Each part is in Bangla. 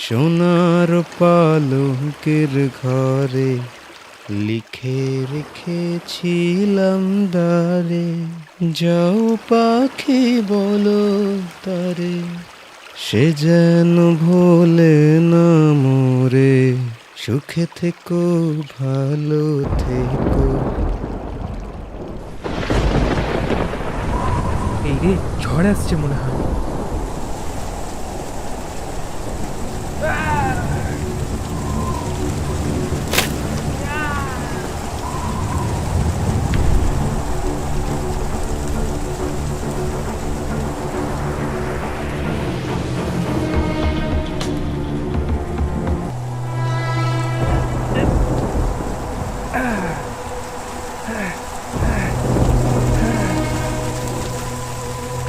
সোনার পালঙ্কের ঘরে লিখে রেখেছিলাম দ্বারে, যাও পাখি বলো তারে, সে যেন ভোলে না মোরে, সুখে থেকো ভালো থেকো। এই রে, ঝড় আসছে মনে হয়।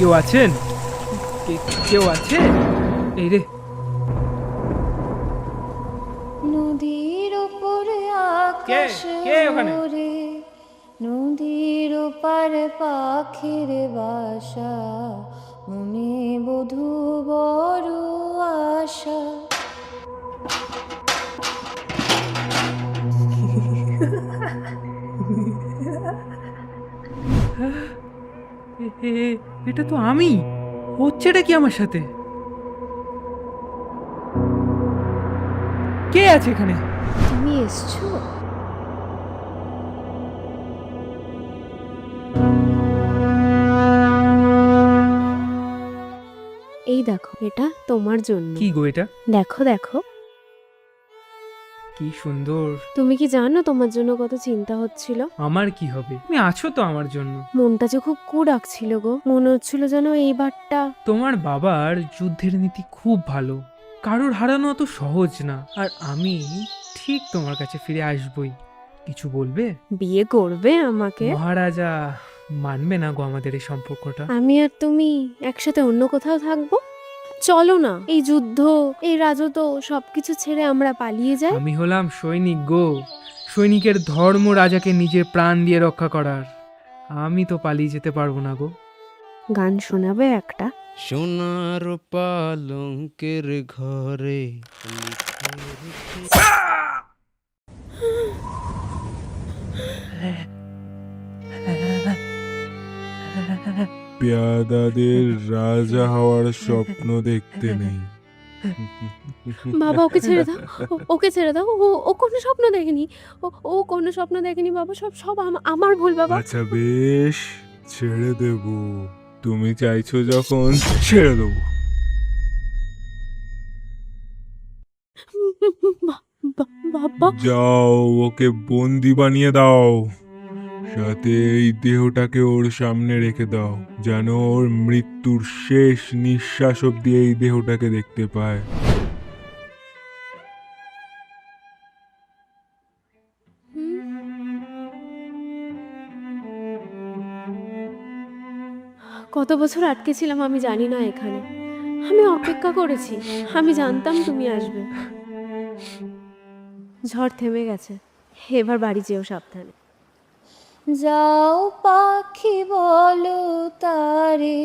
কেউ আছেন? কেউ আছে? এই রে, নদীর উপরে আকাশ কে ওখানে? ওরে, নদীর ওপারে পাখির বাসা, মনে বধূ বড় আশা। এটা তো আমি। হচ্ছেটা কি আমার সাথে? কে আছে এখানে? তুমি এসছো? এই দেখো, এটা তোমার জন্য। কি গো এটা? দেখো দেখো, কি সুন্দর। তুমি কি জানো তোমার জন্য কত চিন্তা হচ্ছিল? আমার কি হবে? তুমি আছো তো আমার জন্য। মনটা যে খুব ডাকছিল গো, মনে হচ্ছিল যেন এইবারটা। তোমার বাবার যুদ্ধের নীতি খুব ভালো, কারোর হারানো অত সহজ না। আর আমি ঠিক তোমার কাছে ফিরে আসবই। কিছু বলবে? বিয়ে করবে আমাকে? মহারাজা মানবে না গো আমাদের এই সম্পর্কটা। আমি আর তুমি একসাথে অন্য কোথাও থাকবো? চলো না, এই যুদ্ধ, এই রাজত্ব সবকিছু ছেড়ে আমরা পালিয়ে যাই। আমি হলাম সৈনিক গো, সৈনিকের ধর্ম রাজাকে নিজের প্রাণ দিয়ে রক্ষা করার। আমি তো পালিয়ে যেতে পারবো না গো। গান শোনাবে একটা? সোনার পালঙ্কের ঘরে লিখে রেখে। পেয়াদাদের রাজা হওয়ার স্বপ্ন দেখতে নেই। বাবা, ওকে ছেড়ে দাও, ওকে ছেড়ে দাও। ও কোনো স্বপ্ন দেখেনি, ও কোনো স্বপ্ন দেখেনি বাবা। সব সব আমার ভুল বাবা। আচ্ছা বেশ, ছেড়ে দেব। তুমি চাইছো যখন ছেড়ে দেবো। বাবা, যাও, ওকে বন্দি বানিয়ে দাও। সাথে এই দেহটাকে ওর সামনে রেখে দাও, যেন ওর মৃত্যুর শেষ নিঃশ্বাস অব্দি এই দেহটাকে দেখতে পায়। কত বছর আটকে ছিলাম আমি জানি না এখানে। আমি অপেক্ষা করেছি, আমি জানতাম তুমি আসবে। ঝড় থেমে গেছে, এবার বাড়ি যেও সাবধানে। যাও পাখি বলো তারে,